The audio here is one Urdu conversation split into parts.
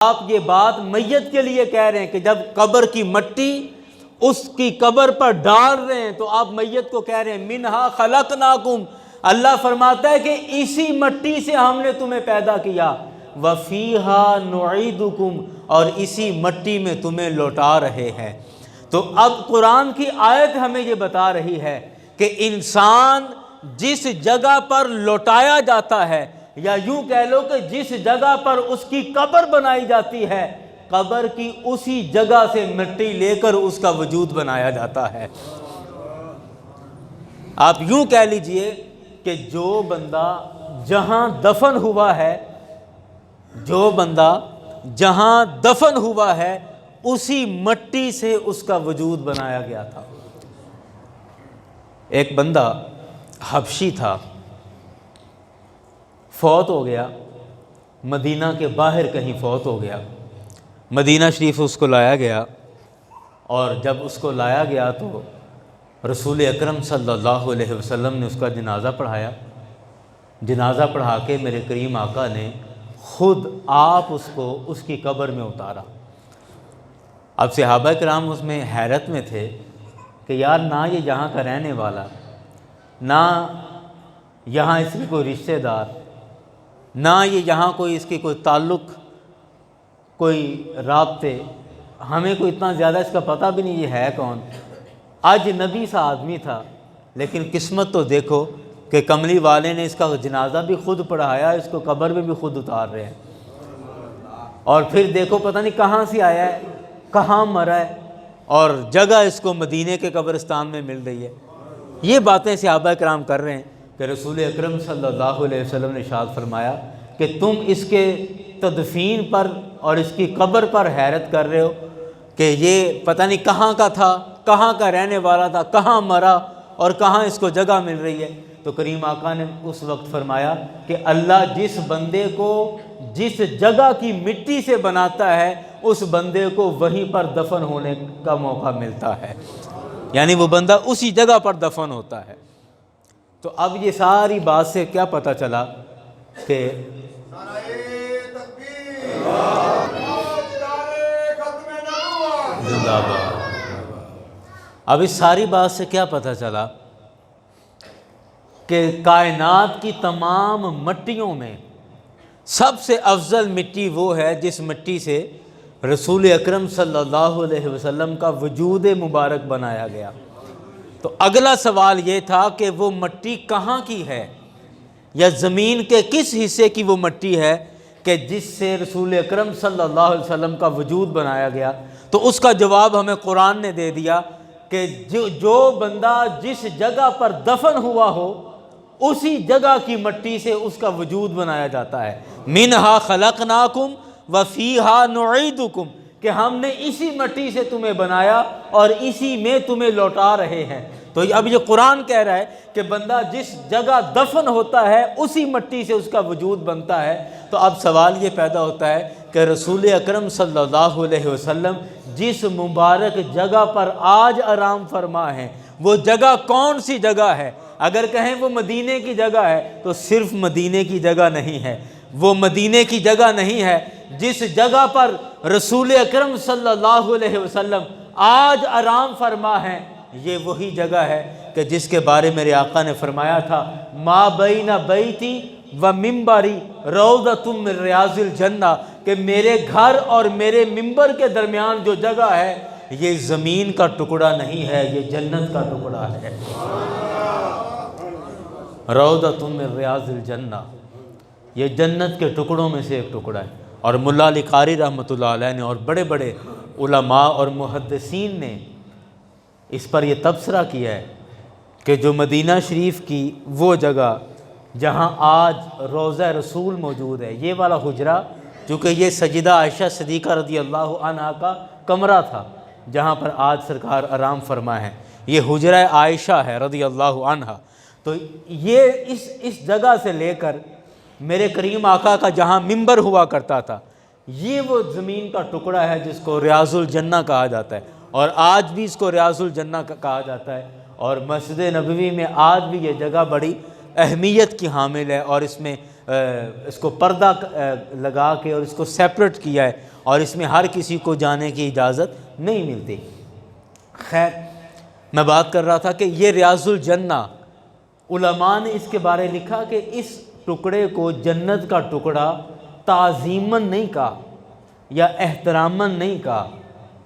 آپ یہ بات میت کے لیے کہہ رہے ہیں کہ جب قبر کی مٹی اس کی قبر پر ڈال رہے ہیں تو آپ میت کو کہہ رہے ہیں منہا خلقناکم، اللہ فرماتا ہے کہ اسی مٹی سے ہم نے تمہیں پیدا کیا، وفیہا نعیدکم، اور اسی مٹی میں تمہیں لوٹا رہے ہیں۔ تو اب قرآن کی آیت ہمیں یہ بتا رہی ہے کہ انسان جس جگہ پر لوٹایا جاتا ہے، یا یوں کہہ لو کہ جس جگہ پر اس کی قبر بنائی جاتی ہے، قبر کی اسی جگہ سے مٹی لے کر اس کا وجود بنایا جاتا ہے۔ آپ یوں کہہ لیجئے کہ جو بندہ جہاں دفن ہوا ہے، جو بندہ جہاں دفن ہوا ہے اسی مٹی سے اس کا وجود بنایا گیا تھا۔ ایک بندہ حبشی تھا، فوت ہو گیا، مدینہ کے باہر کہیں فوت ہو گیا، مدینہ شریف اس کو لایا گیا، اور جب اس کو لایا گیا تو رسول اکرم صلی اللہ علیہ وسلم نے اس کا جنازہ پڑھایا۔ جنازہ پڑھا کے میرے کریم آقا نے خود آپ اس کو اس کی قبر میں اتارا۔ اب صحابہ کرام اس میں حیرت میں تھے کہ یار نہ یہ یہاں کا رہنے والا، نہ یہاں اس کے کوئی رشتہ دار، نہ یہ یہاں کوئی اس کی کوئی تعلق، کوئی رابطے، ہمیں کوئی اتنا زیادہ اس کا پتہ بھی نہیں یہ ہے کون، اجنبی سا آدمی تھا، لیکن قسمت تو دیکھو کہ کملی والے نے اس کا جنازہ بھی خود پڑھایا، اس کو قبر میں بھی خود اتار رہے ہیں، اور پھر دیکھو پتہ نہیں کہاں سے آیا ہے، کہاں مرا ہے، اور جگہ اس کو مدینے کے قبرستان میں مل رہی ہے۔ یہ باتیں صحابہ کرام کر رہے ہیں کہ رسول اکرم صلی اللہ علیہ وسلم نے ارشاد فرمایا کہ تم اس کے تدفین پر اور اس کی قبر پر حیرت کر رہے ہو کہ یہ پتہ نہیں کہاں کا تھا، کہاں کا رہنے والا تھا، کہاں مرا اور کہاں اس کو جگہ مل رہی ہے۔ تو کریم آقا نے اس وقت فرمایا کہ اللہ جس بندے کو جس جگہ کی مٹی سے بناتا ہے اس بندے کو وہیں پر دفن ہونے کا موقع ملتا ہے، یعنی وہ بندہ اسی جگہ پر دفن ہوتا ہے۔ تو اب یہ ساری بات سے کیا پتہ چلا کہ اب اس ساری بات سے کیا پتہ چلا کہ کائنات کی تمام مٹیوں میں سب سے افضل مٹی وہ ہے جس مٹی سے رسول اکرم صلی اللہ علیہ وسلم کا وجود مبارک بنایا گیا۔ تو اگلا سوال یہ تھا کہ وہ مٹی کہاں کی ہے، یا زمین کے کس حصے کی وہ مٹی ہے کہ جس سے رسول اکرم صلی اللہ علیہ وسلم کا وجود بنایا گیا۔ تو اس کا جواب ہمیں قرآن نے دے دیا کہ جو بندہ جس جگہ پر دفن ہوا ہو اسی جگہ کی مٹی سے اس کا وجود بنایا جاتا ہے۔ منہا خلقناکم وفیہا نعیدکم، کہ ہم نے اسی مٹی سے تمہیں بنایا اور اسی میں تمہیں لوٹا رہے ہیں۔ تو اب یہ قرآن کہہ رہا ہے کہ بندہ جس جگہ دفن ہوتا ہے اسی مٹی سے اس کا وجود بنتا ہے۔ تو اب سوال یہ پیدا ہوتا ہے کہ رسول اکرم صلی اللہ علیہ وسلم جس مبارک جگہ پر آج آرام فرما ہے وہ جگہ کون سی جگہ ہے؟ اگر کہیں وہ مدینے کی جگہ ہے تو صرف مدینے کی جگہ نہیں ہے، وہ مدینے کی جگہ نہیں ہے، جس جگہ پر رسول اکرم صلی اللہ علیہ وسلم آج آرام فرما ہے یہ وہی جگہ ہے کہ جس کے بارے میرے آقا نے فرمایا تھا ما بین بیتی و ممبری روضۃ من ریاض الجنہ، کہ میرے گھر اور میرے ممبر کے درمیان جو جگہ ہے یہ زمین کا ٹکڑا نہیں ہے، یہ جنت کا ٹکڑا ہے۔ روضۃ من ریاض الجنہ، یہ جنت کے ٹکڑوں میں سے ایک ٹکڑا ہے۔ اور ملا علی قاری رحمۃ اللہ علیہ نے اور بڑے بڑے علماء اور محدثین نے اس پر یہ تبصرہ کیا ہے کہ جو مدینہ شریف کی وہ جگہ جہاں آج روضہ رسول موجود ہے، یہ والا حجرہ، چونکہ یہ سیدہ عائشہ صدیقہ رضی اللہ عنہا کا کمرہ تھا جہاں پر آج سرکار آرام فرما ہے، یہ حجرہ عائشہ ہے رضی اللہ عنہا۔ تو یہ اس جگہ سے لے کر میرے کریم آقا کا جہاں ممبر ہوا کرتا تھا یہ وہ زمین کا ٹکڑا ہے جس کو ریاض الجنہ کہا جاتا ہے، اور آج بھی اس کو ریاض الجنہ کہا جاتا ہے۔ اور مسجد نبوی میں آج بھی یہ جگہ بڑی اہمیت کی حامل ہے، اور اس میں اس کو پردہ لگا کے اور اس کو سیپریٹ کیا ہے، اور اس میں ہر کسی کو جانے کی اجازت نہیں ملتی۔ خیر، میں بات کر رہا تھا کہ یہ ریاض الجنہ، علماء نے اس کے بارے لکھا کہ اس ٹکڑے کو جنت کا ٹکڑا تعظیماً نہیں کہا یا احتراماً نہیں کہا،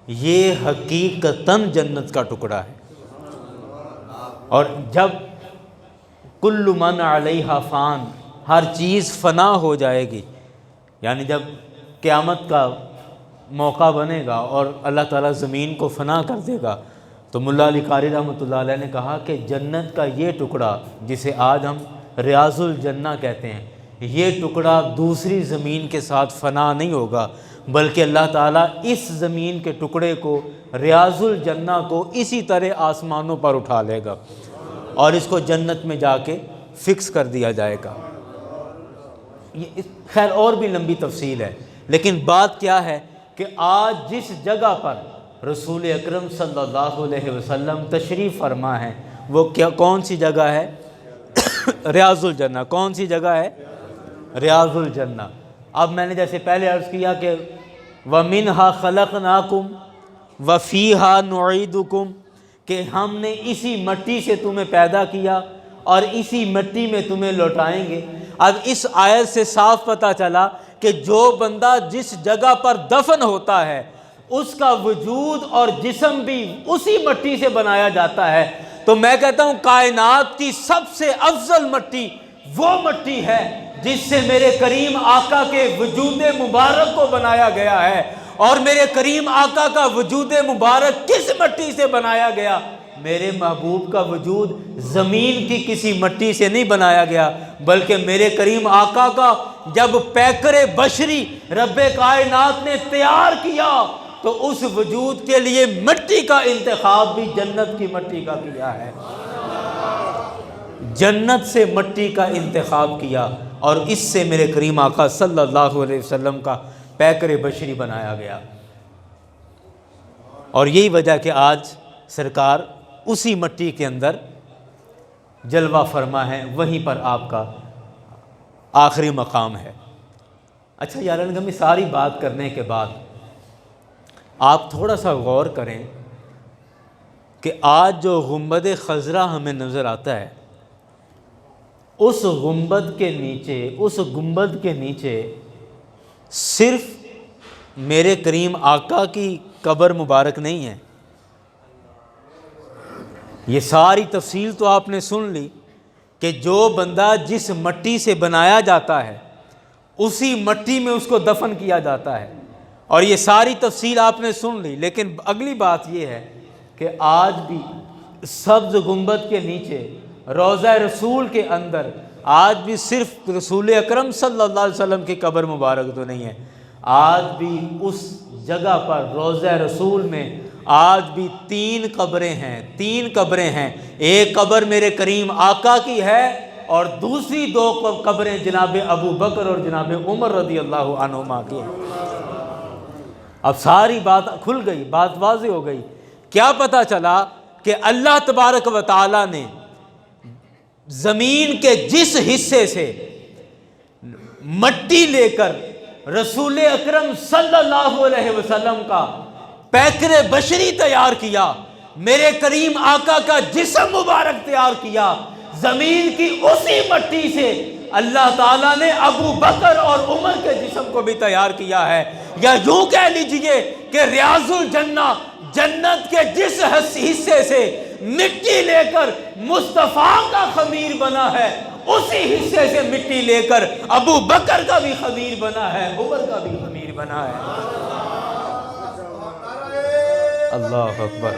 یہ حقیقتاً جنت کا ٹکڑا ہے۔ اور جب کل من علیہا فان، ہر چیز فنا ہو جائے گی، یعنی جب قیامت کا موقع بنے گا اور اللہ تعالیٰ زمین کو فنا کر دے گا، تو ملا علی قاری رحمۃ اللہ علیہ نے کہا کہ جنت کا یہ ٹکڑا جسے آج ہم ریاض الجنہ کہتے ہیں، یہ ٹکڑا دوسری زمین کے ساتھ فنا نہیں ہوگا، بلکہ اللہ تعالیٰ اس زمین کے ٹکڑے کو، ریاض الجنہ کو، اسی طرح آسمانوں پر اٹھا لے گا اور اس کو جنت میں جا کے فکس کر دیا جائے گا۔ خیر اور بھی لمبی تفصیل ہے، لیکن بات کیا ہے کہ آج جس جگہ پر رسول اکرم صلی اللہ علیہ وسلم تشریف فرما ہے، وہ کون سی جگہ ہے؟ ریاض الجنہ۔ کون سی جگہ ہے؟ ریاض الجنہ۔ اب میں نے جیسے پہلے عرض کیا کہ وَمِنْهَا خَلَقْنَاكُمْ وَفِيهَا نُعِيدُكُمْ، کہ ہم نے اسی مٹی سے تمہیں پیدا کیا اور اسی مٹی میں تمہیں لوٹائیں گے۔ اب اس آیت سے صاف پتہ چلا کہ جو بندہ جس جگہ پر دفن ہوتا ہے اس کا وجود اور جسم بھی اسی مٹی سے بنایا جاتا ہے۔ تو میں کہتا ہوں کائنات کی سب سے افضل مٹی وہ مٹی ہے جس سے میرے کریم آقا کے وجود مبارک کو بنایا گیا ہے، اور میرے کریم آقا کا وجود مبارک کس مٹی سے بنایا گیا؟ میرے محبوب کا وجود زمین کی کسی مٹی سے نہیں بنایا گیا، بلکہ میرے کریم آقا کا جب پیکر بشری رب کائنات نے تیار کیا تو اس وجود کے لیے مٹی کا انتخاب بھی جنت کی مٹی کا کیا ہے، جنت سے مٹی کا انتخاب کیا، اور اس سے میرے کریم آقا صلی اللہ علیہ وسلم کا پیکر بشری بنایا گیا۔ اور یہی وجہ کہ آج سرکار اسی مٹی کے اندر جلوہ فرما ہے، وہیں پر آپ کا آخری مقام ہے۔ اچھا یار انگمی ساری بات کرنے کے بعد آپ تھوڑا سا غور کریں کہ آج جو گنبد خضرا ہمیں نظر آتا ہے، اس گنبد کے نیچے صرف میرے کریم آقا کی قبر مبارک نہیں ہے۔ یہ ساری تفصیل تو آپ نے سن لی کہ جو بندہ جس مٹی سے بنایا جاتا ہے اسی مٹی میں اس کو دفن کیا جاتا ہے، اور یہ ساری تفصیل آپ نے سن لی۔ لیکن اگلی بات یہ ہے کہ آج بھی سبز گنبد کے نیچے روضہ رسول کے اندر آج بھی صرف رسول اکرم صلی اللہ علیہ وسلم کی قبر مبارک تو نہیں ہے، آج بھی اس جگہ پر روضہ رسول میں آج بھی تین قبریں ہیں۔ ایک قبر میرے کریم آقا کی ہے اور دوسری دو قبریں جناب ابو بکر اور جناب عمر رضی اللہ عنہما کی ہیں۔ اب ساری بات کھل گئی، بات واضح ہو گئی۔ کیا پتہ چلا کہ اللہ تبارک و تعالی نے زمین کے جس حصے سے مٹی لے کر رسول اکرم صلی اللہ علیہ وسلم کا پیکر بشری تیار کیا، میرے کریم آقا کا جسم مبارک تیار کیا، زمین کی اسی مٹی سے اللہ تعالیٰ نے ابو بکر اور عمر کے جسم کو بھی تیار کیا ہے۔ یا یوں کہہ لیجئے کہ ریاض الجنہ جنت کے جس حصے سے مٹی لے کر مصطفیٰ کا خمیر بنا ہے، اسی حصے سے مٹی لے کر ابو بکر کا بھی خمیر بنا ہے، عمر کا بھی خمیر بنا ہے۔ اللہ اکبر۔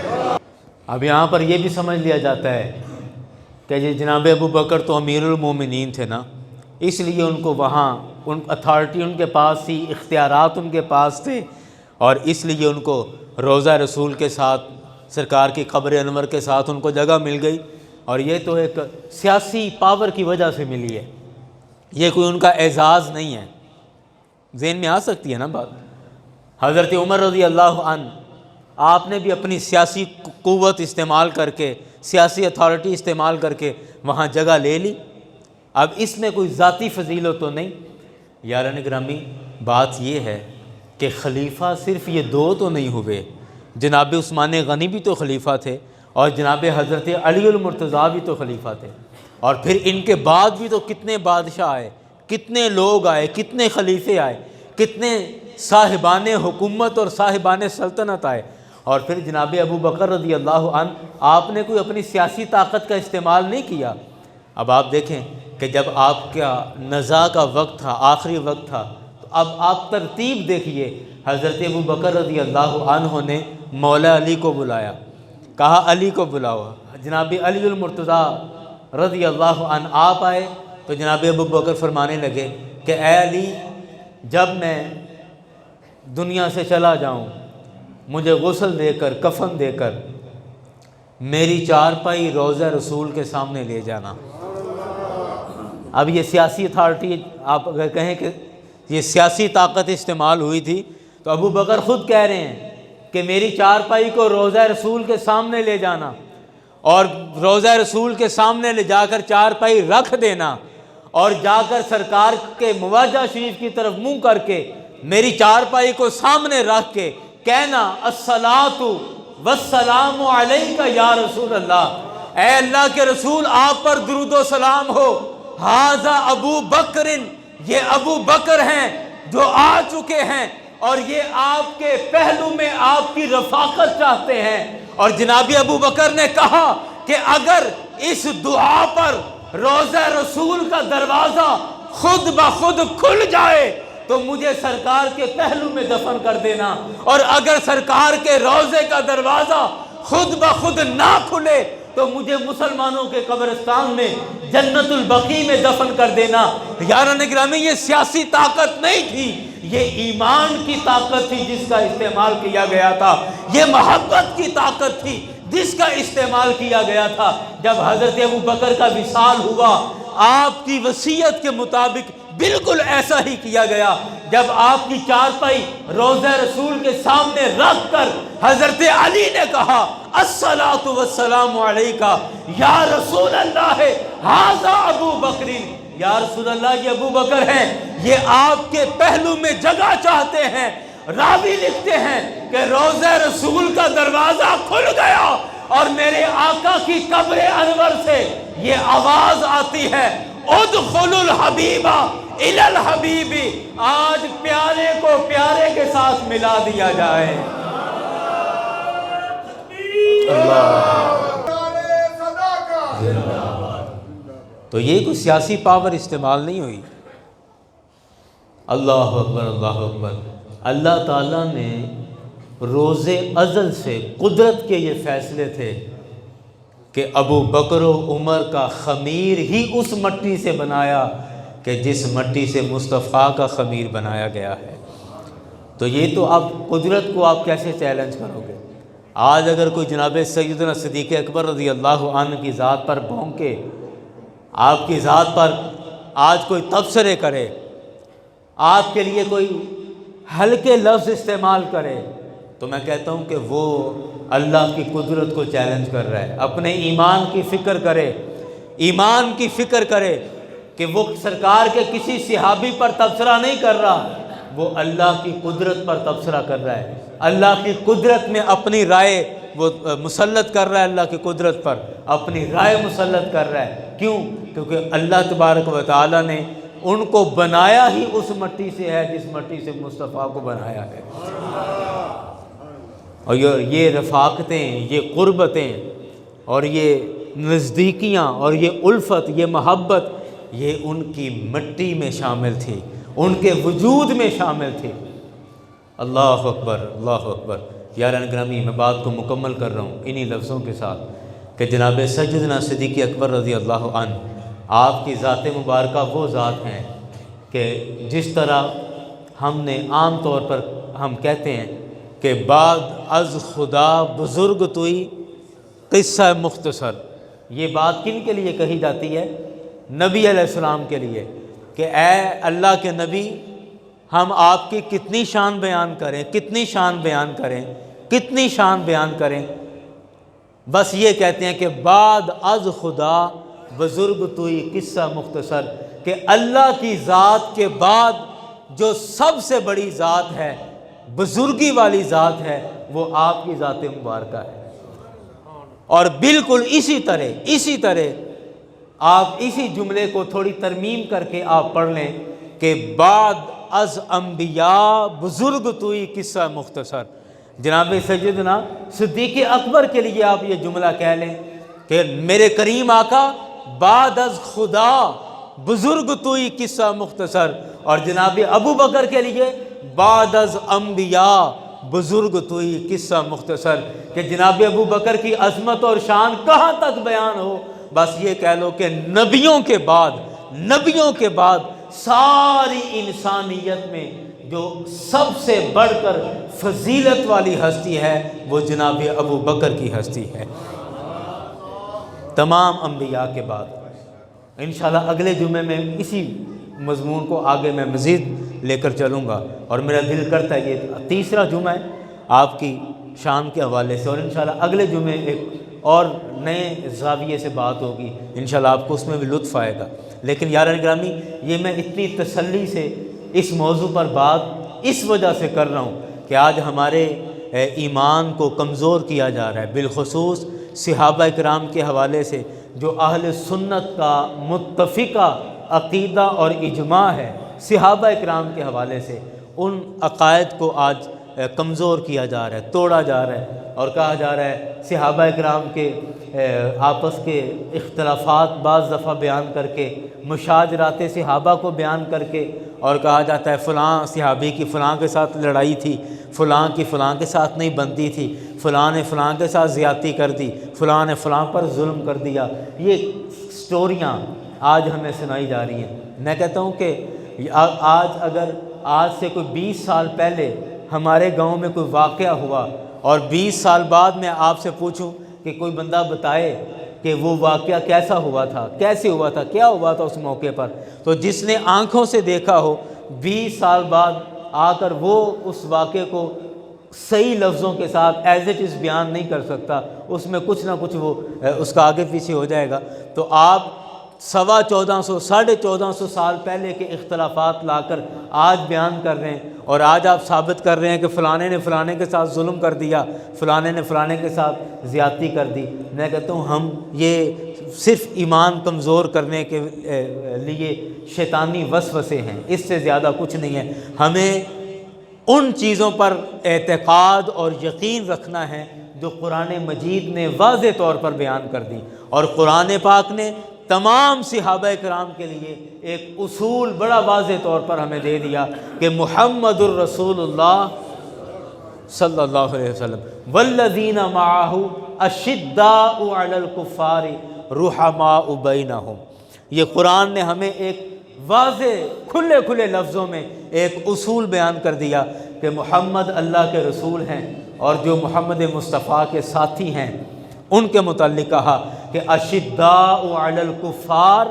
اب یہاں پر یہ بھی سمجھ لیا جاتا ہے کہ جناب ابو بکر تو امیر المومنین تھے نا، اس لیے ان کو وہاں اتھارٹی ان کے پاس تھی، اختیارات ان کے پاس تھے، اور اس لیے ان کو روضہ رسول کے ساتھ سرکار کی قبر انور کے ساتھ ان کو جگہ مل گئی، اور یہ تو ایک سیاسی پاور کی وجہ سے ملی ہے، یہ کوئی ان کا اعزاز نہیں ہے۔ ذہن میں آ سکتی ہے نا بات۔ حضرت عمر رضی اللہ عنہ، آپ نے بھی اپنی سیاسی قوت استعمال کر کے، سیاسی اتھارٹی استعمال کر کے وہاں جگہ لے لی۔ اب اس میں کوئی ذاتی فضیلت تو نہیں۔ یاران گرامی، بات یہ ہے کہ خلیفہ صرف یہ دو تو نہیں ہوئے، جناب عثمان غنی بھی تو خلیفہ تھے، اور جناب حضرت علی المرتضیٰ بھی تو خلیفہ تھے، اور پھر ان کے بعد بھی تو کتنے بادشاہ آئے، کتنے لوگ آئے، کتنے خلیفے آئے، کتنے صاحبان حکومت اور صاحبان سلطنت آئے۔ اور پھر جناب ابو بکر رضی اللہ عنہ، آپ نے کوئی اپنی سیاسی طاقت کا استعمال نہیں کیا۔ اب آپ دیکھیں کہ جب آپ کا نزاع کا وقت تھا، آخری وقت تھا، تو اب آپ ترتیب دیکھیے، حضرت ابو بکر رضی اللہ عنہ نے مولا علی کو بلایا، کہا علی کو بلاؤ، جناب علی المرتضیٰ رضی اللہ عنہ آپ آئے تو جناب ابو بکر فرمانے لگے کہ اے علی، جب میں دنیا سے چلا جاؤں مجھے غسل دے کر، کفن دے کر میری چارپائی روضہ رسول کے سامنے لے جانا۔ اب یہ سیاسی اتھارٹی، آپ اگر کہیں کہ یہ سیاسی طاقت استعمال ہوئی تھی، تو ابو بکر خود کہہ رہے ہیں کہ میری چارپائی کو روضہ رسول کے سامنے لے جانا، اور روضہ رسول کے سامنے لے جا کر چارپائی رکھ دینا، اور جا کر سرکار کے مواجہ شریف کی طرف منہ کر کے میری چارپائی کو سامنے رکھ کے کہنا الصلاۃ والسلام علیک یا رسول اللہ، اے اللہ کے رسول آپ پر درود و سلام ہو، ھذا ابو بکر، یہ ابو بکر ہیں جو آ چکے ہیں، اور یہ آپ کے پہلو میں آپ کی رفاقت چاہتے ہیں۔ اور جناب ابو بکر نے کہا کہ اگر اس دعا پر روضہ رسول کا دروازہ خود بخود کھل جائے تو مجھے سرکار کے پہلو میں دفن کر دینا، اور اگر سرکار کے روضے کا دروازہ خود بخود نہ کھلے تو مجھے مسلمانوں کے قبرستان میں جنت البقیع میں دفن کر دینا۔ یاران گرامی، یہ سیاسی طاقت نہیں تھی، یہ ایمان کی طاقت تھی جس کا استعمال کیا گیا تھا، یہ محبت کی طاقت تھی جس کا استعمال کیا گیا تھا۔ جب حضرت ابو بکر کا وصال ہوا، آپ کی وصیت کے مطابق بالکل ایسا ہی کیا گیا۔ جب آپ کی چارپائی روضہ رسول کے سامنے رکھ کر حضرت علی نے کہا الصلاۃ والسلام علیک یا رسول اللہ ھذا ابو بکر، یا رسول اللہ یہ ابو بکر ہیں، یہ آپ کے پہلو میں جگہ چاہتے ہیں۔ راوی لکھتے ہیں کہ روضہ رسول کا دروازہ کھل گیا اور میرے آقا کی قبر انور سے یہ آواز آتی ہے ادخلوا الحبیب الی الحبیب، آج پیارے کو پیارے کے ساتھ ملا دیا جائے۔ تو یہ کوئی سیاسی پاور استعمال نہیں ہوئی۔ اللہ اکبر، اللہ اکبر۔ اللہ تعالیٰ نے روز ازل سے قدرت کے یہ فیصلے تھے کہ ابو بکر و عمر کا خمیر ہی اس مٹی سے بنایا کہ جس مٹی سے مصطفیٰ کا خمیر بنایا گیا ہے۔ تو یہ تو اب قدرت کو آپ کیسے چیلنج کرو گے؟ آج اگر کوئی جناب سیدنا صدیق اکبر رضی اللہ عنہ کی ذات پر بھونکے، آپ کی ذات پر آج کوئی تبصرے کرے، آپ کے لیے کوئی ہلکے لفظ استعمال کرے، تو میں کہتا ہوں کہ وہ اللہ کی قدرت کو چیلنج کر رہا ہے۔ اپنے ایمان کی فکر کرے، ایمان کی فکر کرے کہ وہ سرکار کے کسی صحابی پر تبصرہ نہیں کر رہا، وہ اللہ کی قدرت پر تبصرہ کر رہا ہے۔ اللہ کی قدرت میں اپنی رائے وہ مسلط کر رہا ہے، اللہ کی قدرت پر اپنی رائے مسلط کر رہا ہے۔ کیوں؟ کیونکہ اللہ تبارک و تعالیٰ نے ان کو بنایا ہی اس مٹی سے ہے جس مٹی سے مصطفیٰ کو بنایا ہے۔ اور یہ رفاقتیں، یہ قربتیں، اور یہ نزدیکیاں، اور یہ الفت، یہ محبت، یہ ان کی مٹی میں شامل تھی، ان کے وجود میں شامل تھی۔ اللہ اکبر، اللہ اکبر۔ یاران گرامی، میں بات کو مکمل کر رہا ہوں انہی لفظوں کے ساتھ کہ جناب سیدنا صدیق اکبر رضی اللہ عنہ، آپ کی ذات مبارکہ وہ ذات ہیں کہ جس طرح ہم نے عام طور پر ہم کہتے ہیں کہ بعد از خدا بزرگ توئی قصہ مختصر، یہ بات کن کے لیے کہی جاتی ہے؟ نبی علیہ السلام کے لیے، کہ اے اللہ کے نبی، ہم آپ کی کتنی شان بیان کریں، کتنی شان بیان کریں، کتنی شان بیان کریں۔ بس یہ کہتے ہیں کہ بعد از خدا بزرگ توئی قصہ مختصر، کہ اللہ کی ذات کے بعد جو سب سے بڑی ذات ہے، بزرگی والی ذات ہے، وہ آپ کی ذات مبارکہ ہے۔ اور بالکل اسی طرح آپ اسی جملے کو تھوڑی ترمیم کر کے آپ پڑھ لیں کہ بعد از انبیاء بزرگ توئی قصہ مختصر۔ جناب سیدنا صدیق اکبر کے لیے آپ یہ جملہ کہہ لیں کہ میرے کریم آقا بعد از خدا بزرگ توئی قصہ مختصر، اور جناب ابو بکر کے لیے بعد از انبیاء بزرگ توئی قصہ مختصر، کہ جناب ابو بکر کی عظمت اور شان کہاں تک بیان ہو، بس یہ کہہ لو کہ نبیوں کے بعد ساری انسانیت میں جو سب سے بڑھ کر فضیلت والی ہستی ہے وہ جناب ابو بکر کی ہستی ہے، تمام انبیاء کے بعد۔ انشاءاللہ اگلے جمعے میں اسی مضمون کو آگے میں مزید لے کر چلوں گا، اور میرا دل کرتا ہے یہ تیسرا جمعہ ہے آپ کی شان کے حوالے سے، اور انشاءاللہ اگلے جمعے ایک اور نئے زاویے سے بات ہوگی، انشاءاللہ آپ کو اس میں بھی لطف آئے گا۔ لیکن یاران گرامی، یہ میں اتنی تسلی سے اس موضوع پر بات اس وجہ سے کر رہا ہوں کہ آج ہمارے ایمان کو کمزور کیا جا رہا ہے، بالخصوص صحابہ اکرام کے حوالے سے جو اہل سنت کا متفقہ عقیدہ اور اجماع ہے، صحابہ اکرام کے حوالے سے ان عقائد کو آج کمزور کیا جا رہا ہے، توڑا جا رہا ہے، اور کہا جا رہا ہے صحابہ اکرام کے آپس کے اختلافات بعض دفعہ بیان کر کے، مشاجرات صحابہ کو بیان کر کے، اور کہا جاتا ہے فلاں صحابی کی فلاں کے ساتھ لڑائی تھی، فلاں کی فلاں کے ساتھ نہیں بنتی تھی، فلاں نے فلاں کے ساتھ زیادتی کر دی، فلاں نے فلاں پر ظلم کر دیا۔ یہ سٹوریاں آج ہمیں سنائی جا رہی ہیں۔ میں کہتا ہوں کہ آج سے کوئی 20 سال پہلے ہمارے گاؤں میں کوئی واقعہ ہوا، اور 20 سال بعد میں آپ سے پوچھوں کہ کوئی بندہ بتائے کہ وہ واقعہ کیسا ہوا تھا، کیسے ہوا تھا، کیا ہوا تھا اس موقع پر، تو جس نے آنکھوں سے دیکھا ہو 20 سال بعد آ کر وہ اس واقعے کو صحیح لفظوں کے ساتھ ایز اٹ از بیان نہیں کر سکتا، اس میں کچھ نہ کچھ وہ اس کا آگے پیچھے ہو جائے گا۔ تو آپ 1450 1450 سال پہلے کے اختلافات لا کر آج بیان کر رہے ہیں، اور آج آپ ثابت کر رہے ہیں کہ فلانے نے فلانے کے ساتھ ظلم کر دیا، فلانے نے فلانے کے ساتھ زیادتی کر دی۔ میں کہتا ہوں ہم یہ صرف ایمان کمزور کرنے کے لیے شیطانی وسوسے ہیں، اس سے زیادہ کچھ نہیں ہے۔ ہمیں ان چیزوں پر اعتقاد اور یقین رکھنا ہے جو قرآن مجید نے واضح طور پر بیان کر دی، اور قرآن پاک نے تمام صحابہ کرام کے لیے ایک اصول بڑا واضح طور پر ہمیں دے دیا کہ محمد الرسول اللہ صلی اللہ علیہ وسلم والذین معہ اشداء علی الکفار رحماء بینہم۔ یہ قرآن نے ہمیں ایک واضح کھلے لفظوں میں ایک اصول بیان کر دیا کہ محمد اللہ کے رسول ہیں، اور جو محمد مصطفیٰ کے ساتھی ہیں ان کے متعلق کہا کہ اشداء علی الکفار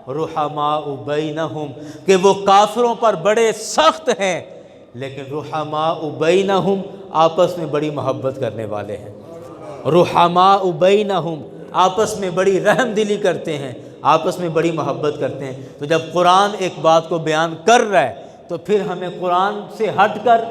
رحماء بینہم، کہ وہ کافروں پر بڑے سخت ہیں لیکن رحماء بینہم آپس میں بڑی محبت کرنے والے ہیں، رحماء بینہم آپس میں بڑی رحم دلی کرتے ہیں، آپس میں بڑی محبت کرتے ہیں۔ تو جب قرآن ایک بات کو بیان کر رہا ہے تو پھر ہمیں قرآن سے ہٹ کر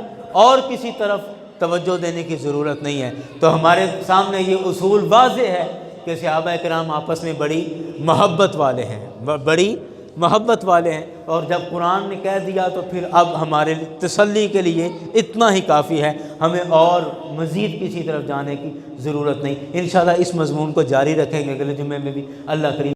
اور کسی طرف توجہ دینے کی ضرورت نہیں ہے۔ تو ہمارے سامنے یہ اصول واضح ہے کہ صحابہ کرام آپس میں بڑی محبت والے ہیں، بڑی محبت والے ہیں، اور جب قرآن نے کہہ دیا تو پھر اب ہمارے تسلی کے لیے اتنا ہی کافی ہے، ہمیں اور مزید کسی طرف جانے کی ضرورت نہیں۔ انشاءاللہ اس مضمون کو جاری رکھیں گے اگلے جمعے میں بھی، اللہ کریم